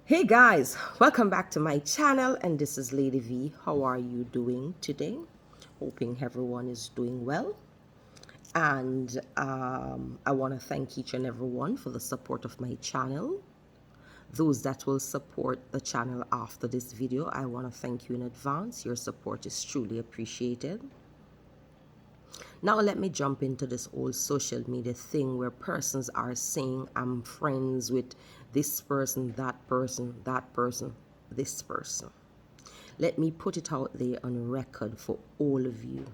Hey guys, welcome back to my channel, and this is Lady V. How are you doing today? Hoping everyone is doing well. And I want to thank each and every one for the support of my channel. Those that will support the channel after this video, I want to thank you in advance. Your support is truly appreciated. Now let me jump into this whole social media thing where persons are saying I'm friends with this person, that person, that person, this person. Let me put it out there on record for all of you.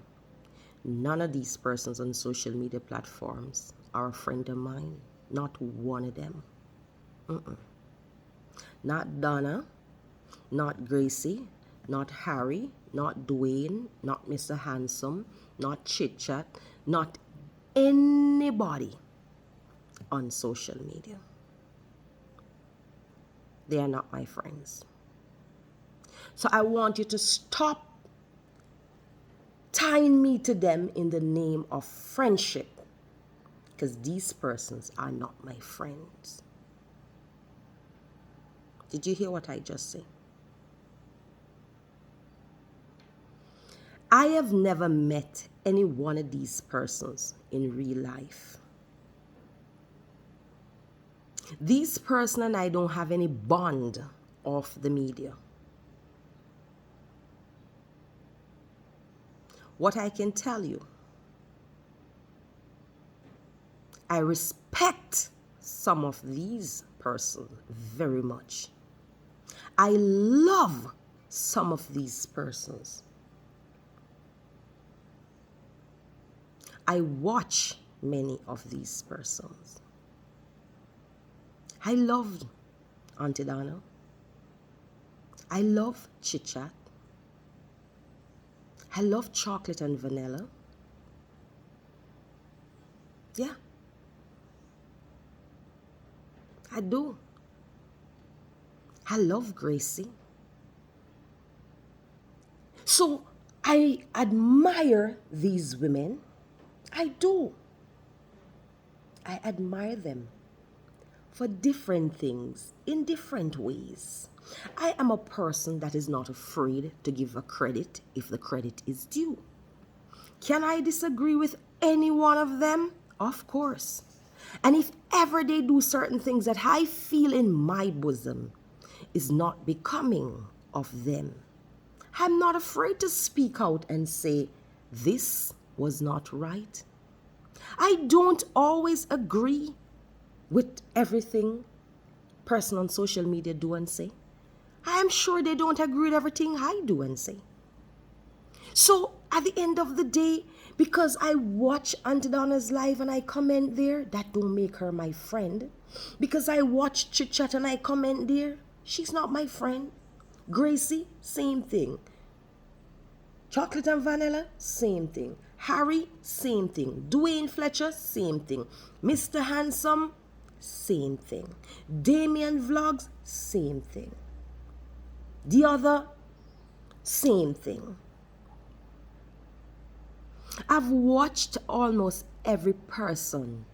None of these persons on social media platforms are a friend of mine. Not one of them. Not Donna, not Gracie, not Harry, not Dwayne, not Mr. Handsome, not Chit-chat, not anybody on social media. They are not my friends. So I want you to stop tying me to them in the name of friendship, because these persons are not my friends. Did you hear what I just said? I have never met any one of these persons in real life. These persons and I don't have any bond of the media. What I can tell you, I respect some of these persons very much. I love some of these persons. I watch many of these persons. I love Auntie Donna. I love Chit-chat. I love chocolate and vanilla. Yeah. I do. I love Gracie. So I admire these women. I do. I admire them for different things in different ways. I am a person that is not afraid to give a credit if the credit is due. Can I disagree with any one of them? Of course. And if ever they do certain things that I feel in my bosom is not becoming of them, I'm not afraid to speak out and say, this was not right. I don't always agree with everything person on social media do and say. I am sure they don't agree with everything I do and say. So at the end of the day, because I watch Auntie Donna's live and I comment there, that don't make her my friend. Because I watch Chit-chat and I comment there, she's not my friend. Gracie, same thing. Chocolate and vanilla, same thing. Harry, same thing. Dwayne Fletcher, same thing. Mr. Handsome, same thing. Damien Vlogs, same thing. The other, same thing. I've watched almost every person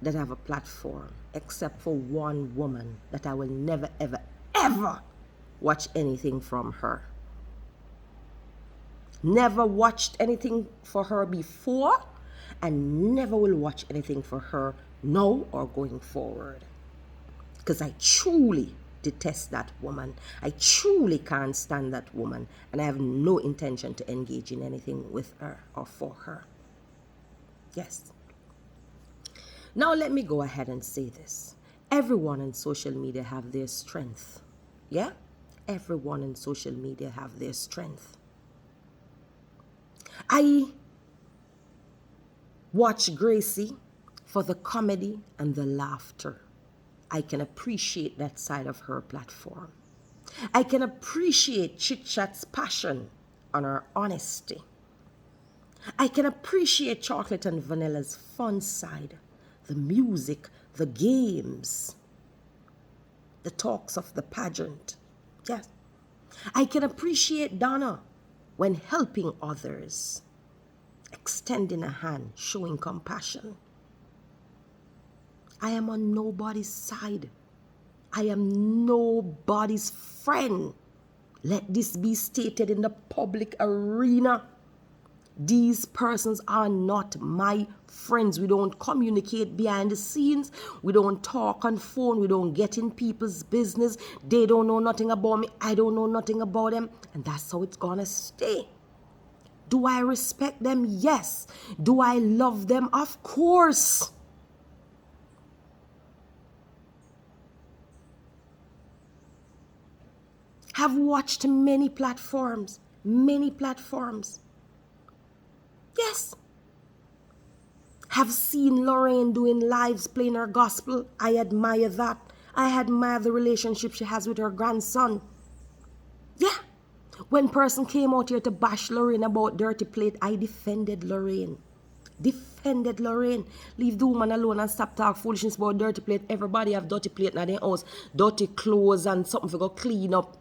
that have a platform, except for one woman that I will never, ever, ever watch anything from her. Never watched anything for her before, and never will watch anything for her now or going forward. Because I truly detest that woman. I truly can't stand that woman, and I have no intention to engage in anything with her or for her. Yes. Now let me go ahead and say this. Everyone on social media have their strength. Yeah? Everyone on social media have their strength. I watch Gracie for the comedy and the laughter. I can appreciate that side of her platform. I can appreciate Chit-chat's passion on her honesty. I can appreciate Chocolate and Vanilla's fun side, the music, the games, the talks of the pageant. Yes. I can appreciate Donna when helping others, extending a hand, showing compassion. I am on nobody's side. I am nobody's friend. Let this be stated in the public arena. These persons are not my friends. We don't communicate behind the scenes. We don't talk on phone. We don't get in people's business. They don't know nothing about me. I don't know nothing about them. And that's how it's gonna stay. Do I respect them? Yes. Do I love them? Of course. Have watched many platforms. Many platforms. Yes. Have seen Lorraine doing lives, playing her gospel. I admire that. I admire the relationship she has with her grandson. Yeah. When person came out here to bash Lorraine about dirty plate, I defended Lorraine. Defended Lorraine. Leave the woman alone and stop talk foolishness about dirty plate. Everybody have dirty plate in their house. Dirty clothes and something for go clean up.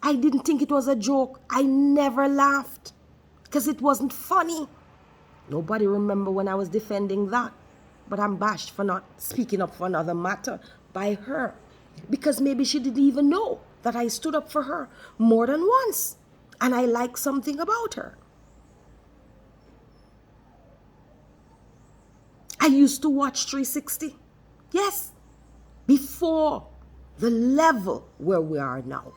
I didn't think it was a joke. I never laughed. Because it wasn't funny. Nobody remember when I was defending that. But I'm bashed for not speaking up for another matter by her. Because maybe she didn't even know that I stood up for her more than once. And I like something about her. I used to watch 360. Yes. Before the level where we are now.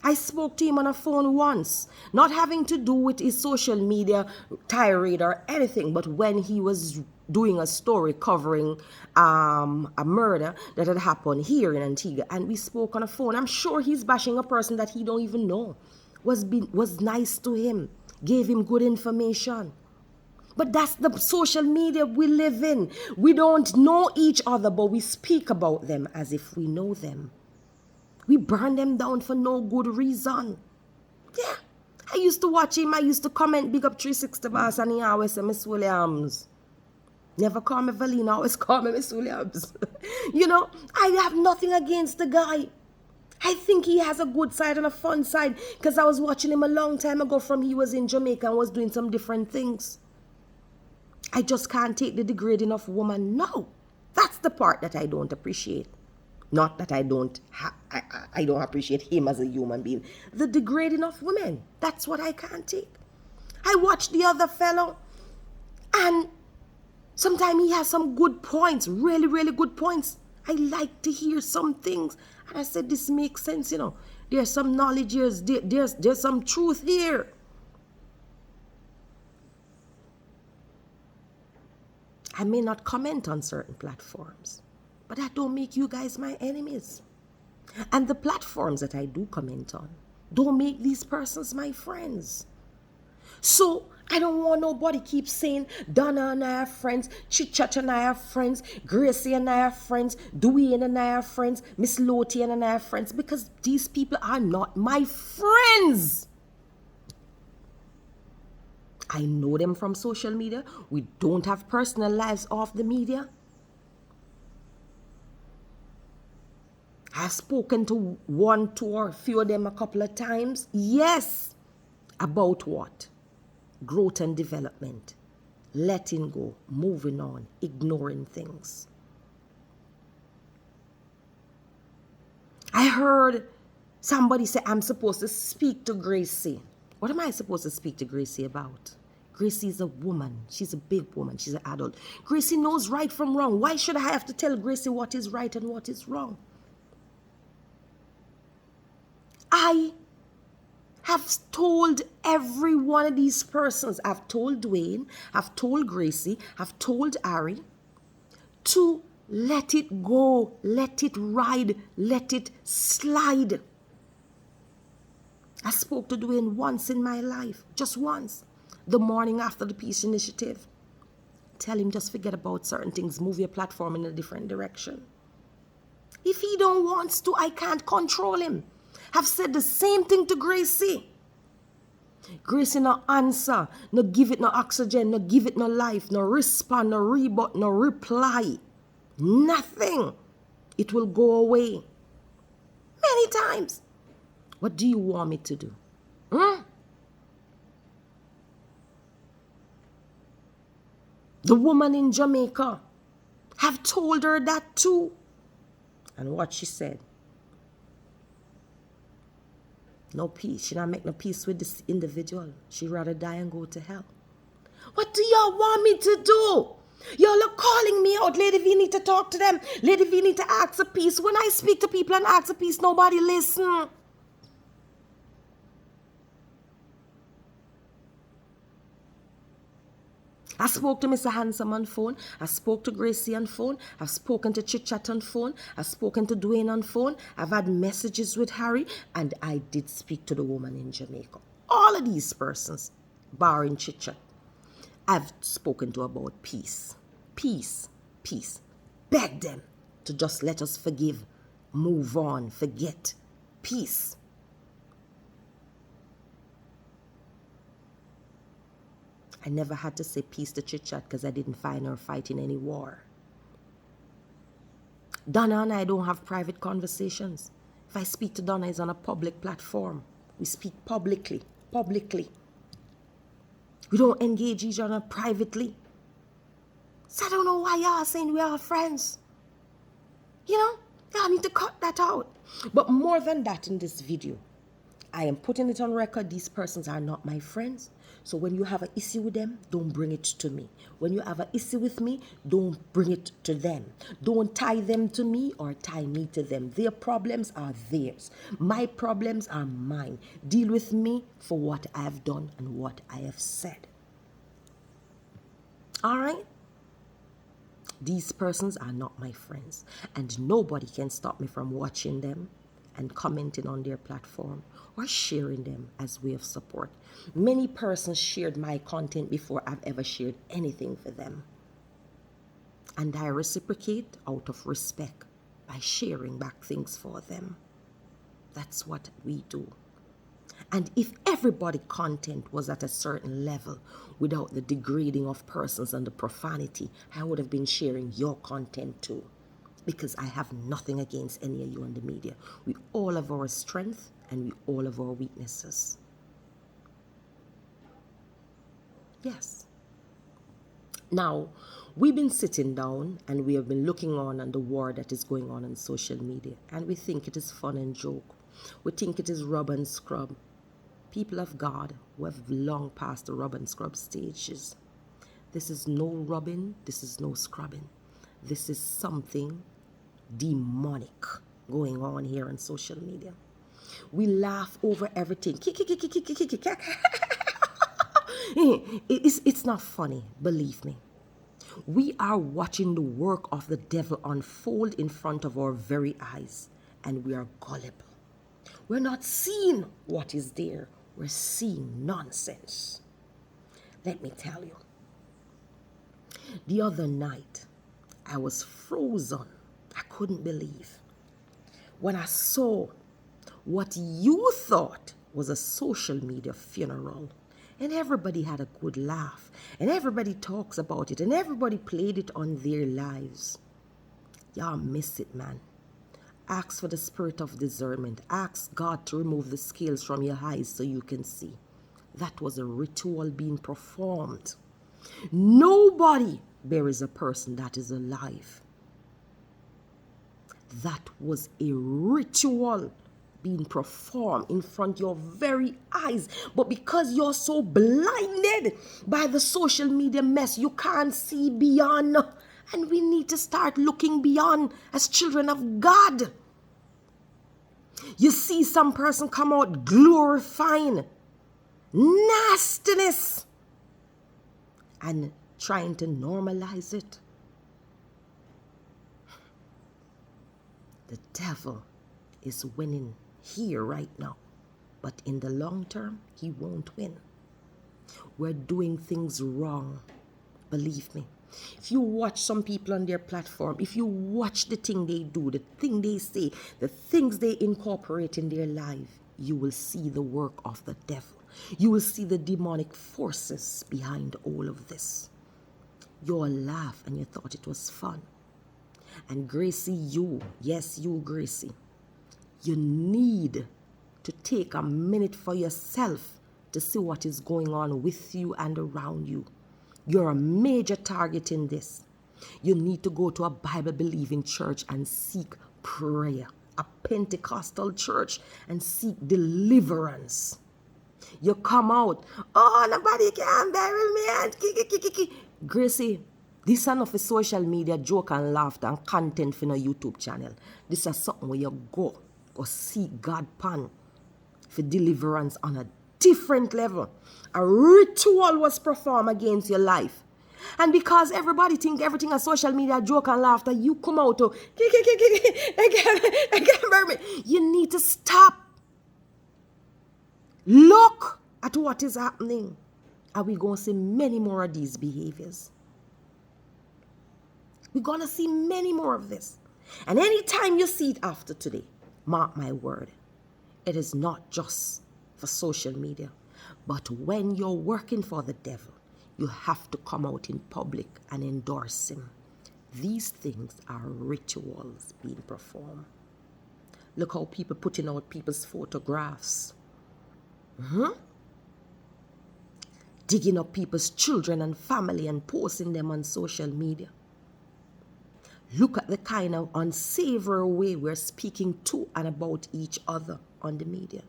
I spoke to him on a phone once, not having to do with his social media tirade or anything, but when he was doing a story covering a murder that had happened here in Antigua, and we spoke on a phone. I'm sure he's bashing a person that he don't even know, was nice to him, gave him good information. But that's the social media we live in. We don't know each other, but we speak about them as if we know them. We burn them down for no good reason. Yeah. I used to watch him. I used to comment, big up 360 boss, and he always say, Miss Williams. Never call me Valina, always call me Miss Williams. You know, I have nothing against the guy. I think he has a good side and a fun side, because I was watching him a long time ago from he was in Jamaica and was doing some different things. I just can't take the degrading of woman. No. That's the part that I don't appreciate. Not that I don't appreciate him as a human being. The degrading of women. That's what I can't take. I watch the other fellow, and sometimes he has some good points, really, really good points. I like to hear some things. And I said, this makes sense, you know. There's some knowledge here. There's some truth here. I may not comment on certain platforms, but that don't make you guys my enemies. And the platforms that I do comment on don't make these persons my friends. So I don't want nobody keep saying Donna and I are friends, Chit-chat and I are friends, Gracie and I are friends, Dwayne and I are friends, Miss Lothian and I are friends, because these people are not my friends. I know them from social media. We don't have personal lives off the media. I've spoken to one, two, or a few of them a couple of times. Yes. About what? Growth and development. Letting go. Moving on. Ignoring things. I heard somebody say I'm supposed to speak to Gracie. What am I supposed to speak to Gracie about? Gracie is a woman. She's a big woman. She's an adult. Gracie knows right from wrong. Why should I have to tell Gracie what is right and what is wrong? I have told every one of these persons, I've told Dwayne, I've told Gracie, I've told Ari, to let it go, let it ride, let it slide. I spoke to Dwayne once in my life, just once, the morning after the peace initiative. Tell him just forget about certain things, move your platform in a different direction. If he don't wants to, I can't control him. I've said the same thing to Gracie. Gracie no answer, no give it no oxygen, no give it no life, no respond, no rebut, no reply. Nothing. It will go away. Many times. What do you want me to do? The woman in Jamaica have told her that too. And what she said, no peace. She not make no peace with this individual. She'd rather die and go to hell. What do y'all want me to do? Y'all are calling me out. Lady V need to talk to them. Lady V need to ask for peace. When I speak to people and ask for peace, nobody listen. I spoke to Mr. Handsome on phone. I spoke to Gracie on phone. I've spoken to Chit-chat on phone. I've spoken to Dwayne on phone. I've had messages with Harry. And I did speak to the woman in Jamaica. All of these persons, barring Chit-chat, I've spoken to about peace. Peace. Peace. Beg them to just let us forgive, move on, forget. Peace. I never had to say peace to Chit-chat because I didn't find her fighting any war. Donna and I don't have private conversations. If I speak to Donna, it's on a public platform. We speak publicly. We don't engage each other privately. So I don't know why y'all saying we are friends. You know, y'all need to cut that out. But more than that in this video, I am putting it on record. These persons are not my friends. So when you have an issue with them, don't bring it to me. When you have an issue with me, don't bring it to them. Don't tie them to me or tie me to them. Their problems are theirs. My problems are mine. Deal with me for what I have done and what I have said. All right? These persons are not my friends. And nobody can stop me from watching them and commenting on their platform or sharing them as way of support. Many persons shared my content before I've ever shared anything for them. And I reciprocate out of respect by sharing back things for them. That's what we do. And if everybody's content was at a certain level without the degrading of persons and the profanity, I would have been sharing your content too. Because I have nothing against any of you in the media. We all have our strength and we all have our weaknesses. Yes. Now, we've been sitting down and we have been looking on the war that is going on social media. And we think it is fun and joke. We think it is rub and scrub. People of God who have long passed the rub and scrub stages. This is no rubbing. This is no scrubbing. This is something demonic going on here on social media. We laugh over everything. It's not funny, believe me. We are watching the work of the devil unfold in front of our very eyes, and we are gullible. We're not seeing what is there. We're seeing nonsense. Let me tell you. The other night, I was frozen. I couldn't believe when I saw what you thought was a social media funeral. And everybody had a good laugh. And everybody talks about it. And everybody played it on their lives. Y'all miss it, man. Ask for the spirit of discernment. Ask God to remove the scales from your eyes so you can see. That was a ritual being performed. Nobody buries a person that is alive. That was a ritual being performed in front of your very eyes. But because you're so blinded by the social media mess, you can't see beyond. And we need to start looking beyond as children of God. You see some person come out glorifying nastiness and trying to normalize it. The devil is winning here right now, but in the long term, he won't win. We're doing things wrong, believe me. If you watch some people on their platform, if you watch the thing they do, the thing they say, the things they incorporate in their life, you will see the work of the devil. You will see the demonic forces behind all of this. You'll laugh and you thought it was fun. And Gracie, yes, you, Gracie, you need to take a minute for yourself to see what is going on with you and around you. You're a major target in this. You need to go to a Bible-believing church and seek prayer, a Pentecostal church, and seek deliverance. You come out, oh, nobody can bury me. And Gracie, this is enough for social media joke and laughter and content for no YouTube channel. This is something where you go seek God pan for deliverance on a different level. A ritual was performed against your life. And because everybody think everything is social media joke and laughter, you come out to you need to stop. Look at what is happening. Are we going to see many more of these behaviors? We're going to see many more of this. And anytime you see it after today, mark my word, it is not just for social media. But when you're working for the devil, you have to come out in public and endorse him. These things are rituals being performed. Look how people putting out people's photographs. Digging up people's children and family and posting them on social media. Look at the kind of unsavory way we're speaking to and about each other on the media.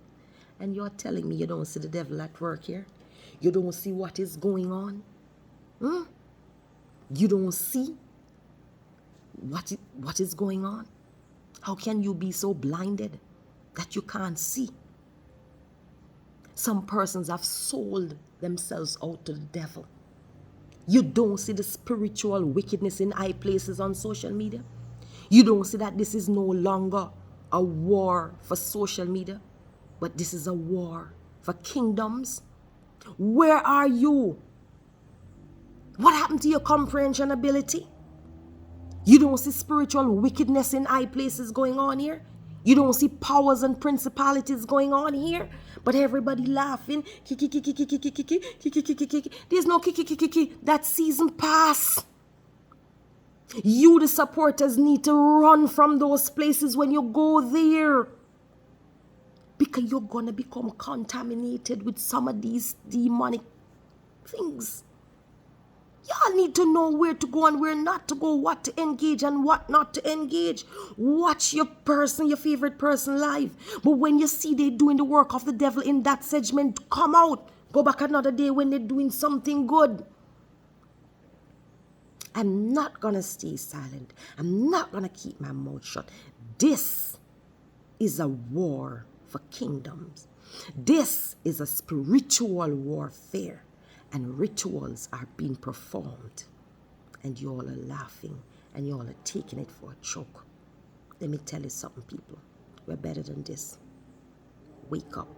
And you're telling me you don't see the devil at work here? You don't see what is going on? You don't see what is going on? How can you be so blinded that you can't see? Some persons have sold themselves out to the devil. You don't see the spiritual wickedness in high places on social media. You don't see that this is no longer a war for social media, but this is a war for kingdoms. Where are you? What happened to your comprehension ability? You don't see spiritual wickedness in high places going on here. You don't see powers and principalities going on here. But everybody laughing. There's no kiki. That season pass. You, the supporters, need to run from those places when you go there. Because you're going to become contaminated with some of these demonic things. Y'all need to know where to go and where not to go, what to engage and what not to engage. Watch your favorite person live. But when you see they doing the work of the devil in that segment, come out. Go back another day when they're doing something good. I'm not going to stay silent. I'm not going to keep my mouth shut. This is a war for kingdoms. This is a spiritual warfare. And rituals are being performed. And you all are laughing. And you all are taking it for a joke. Let me tell you something, people. We're better than this. Wake up.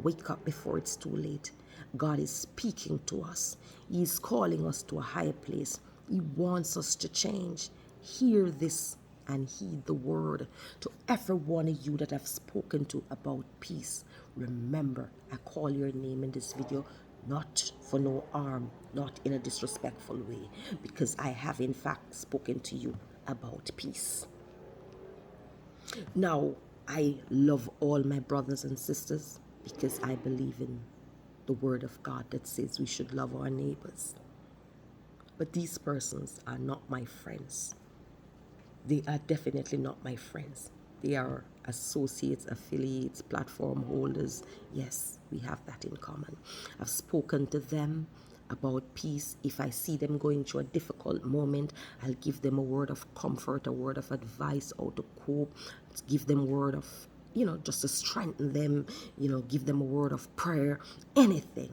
Wake up before it's too late. God is speaking to us. He is calling us to a higher place. He wants us to change. Hear this and heed the word. To every one of you that I've spoken to about peace, remember, I call your name in this video, not for no harm, not in a disrespectful way, because I have in fact spoken to you about peace. Now, I love all my brothers and sisters because I believe in the word of God that says we should love our neighbors. But these persons are not my friends. They are definitely not my friends. They are associates, affiliates, platform holders. Yes, we have that in common. I've spoken to them about peace. If I see them going through a difficult moment, I'll give them a word of comfort, a word of advice, how to cope, give them a word of, just to strengthen them, give them a word of prayer, anything.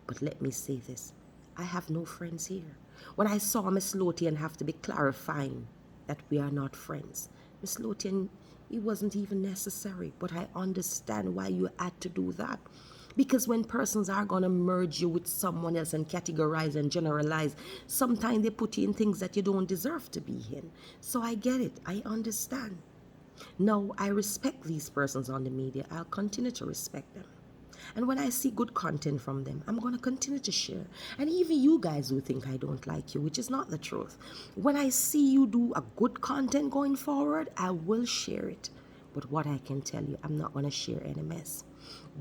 But let me say this, I have no friends here. When I saw Miss Lothian have to be clarifying that we are not friends, Miss Lothian, it wasn't even necessary, but I understand why you had to do that. Because when persons are going to merge you with someone else and categorize and generalize, sometimes they put you in things that you don't deserve to be in. So I get it. I understand. Now, I respect these persons on the media. I'll continue to respect them. And when I see good content from them, I'm going to continue to share. And even you guys who think I don't like you, which is not the truth. When I see you do a good content going forward, I will share it. But what I can tell you, I'm not going to share any mess.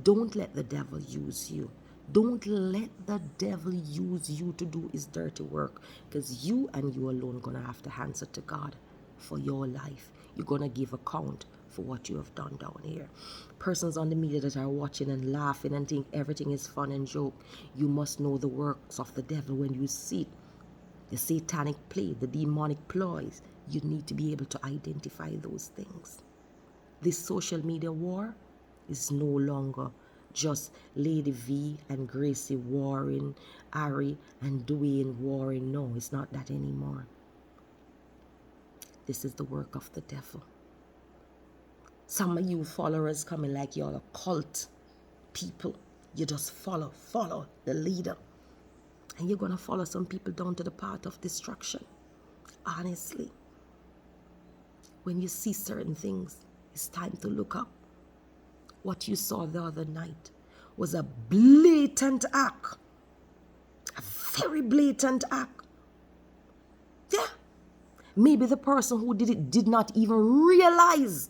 Don't let the devil use you. Don't let the devil use you to do his dirty work. Because you and you alone are going to have to answer to God. for your life. You're going to give account for what you have done down here. Persons on the media that are watching and laughing and think everything is fun and joke, you must know the works of the devil when you see it. The satanic play, the demonic ploys. You need to be able to identify those things. This social media war is no longer just Lady V and Gracie warring, Ari and Dwayne warring. No, it's not that anymore. This is the work of the devil. Some of you followers coming like you're a cult people. You just follow the leader. And you're going to follow some people down to the path of destruction. Honestly. When you see certain things, it's time to look up. What you saw the other night was a blatant act. A very blatant act. Yeah. Maybe the person who did it did not even realize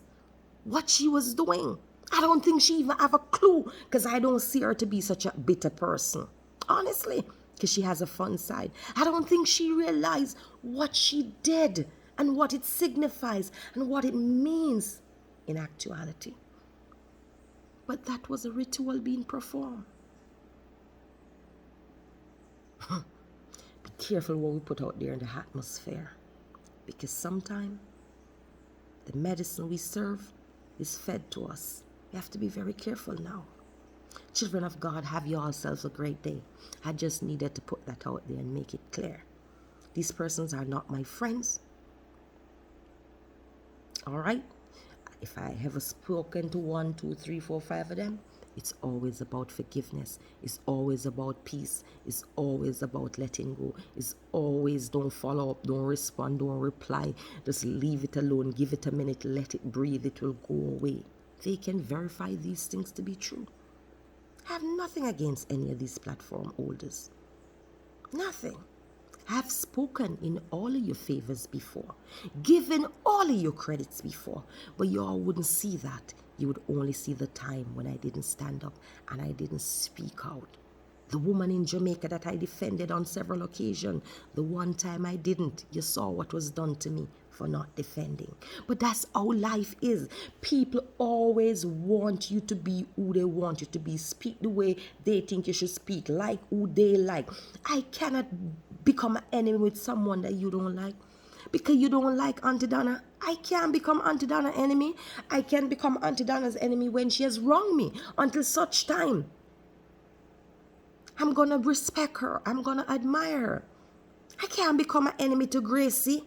what she was doing. I don't think she even have a clue, because I don't see her to be such a bitter person. Honestly, because she has a fun side. I don't think she realized what she did and what it signifies and what it means in actuality. But that was a ritual being performed. Be careful what we put out there in the atmosphere, because sometimes the medicine we serve is fed to us. We have to be very careful now. Children of God, have yourselves a great day. I just needed to put that out there and make it clear. These persons are not my friends. All right? If I ever spoken to 1, 2, 3, 4, 5 of them, it's always about forgiveness. It's always about peace. It's always about letting go. It's always don't follow up, don't respond, don't reply. Just leave it alone. Give it a minute. Let it breathe. It will go away. They can verify these things to be true. I have nothing against any of these platform holders. Nothing. I have spoken in all of your favors before, given all of your credits before, but you all wouldn't see that. You would only see the time when I didn't stand up and I didn't speak out. The woman in Jamaica that I defended on several occasions, the one time I didn't, you saw what was done to me for not defending. But that's how life is. People always want you to be who they want you to be. Speak the way they think you should speak, like who they like. I cannot become an enemy with someone that you don't like. Because you don't like Auntie Donna, I can't become Auntie Donna's enemy. I can become Auntie Donna's enemy when she has wronged me. Until such time, I'm going to respect her. I'm going to admire her. I can't become an enemy to Gracie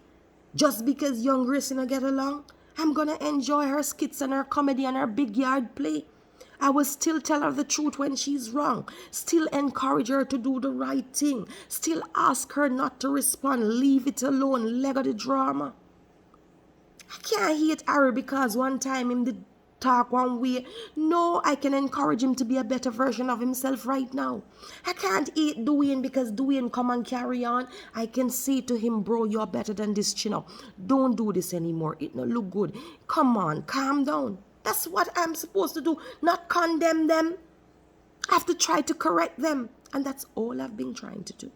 just because young Gracie don't get along. I'm going to enjoy her skits and her comedy and her big yard play. I will still tell her the truth when she's wrong. Still encourage her to do the right thing. Still ask her not to respond. Leave it alone. Let go the drama. I can't hate Harry because one time him did talk one way. No, I can encourage him to be a better version of himself right now. I can't hate Dwayne because Dwayne come and carry on. I can say to him, bro, you're better than this chin up. Don't do this anymore. It don't look good. Come on, calm down. That's what I'm supposed to do, not condemn them. I have to try to correct them. And that's all I've been trying to do.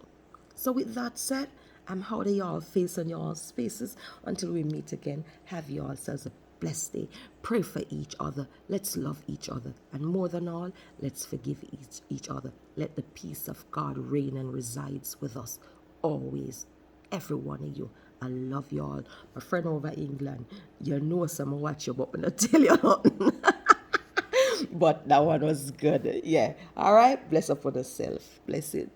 So with that said, I'm out of y'all face and y'all spaces. Until we meet again, have yourselves a blessed day. Pray for each other. Let's love each other. And more than all, let's forgive each other. Let the peace of God reign and resides with us always. Every one of you. I love you all. My friend over England, you know some watch you, but I'm not tell you nothing. But that one was good. Yeah. All right. Bless up for yourself. Bless it.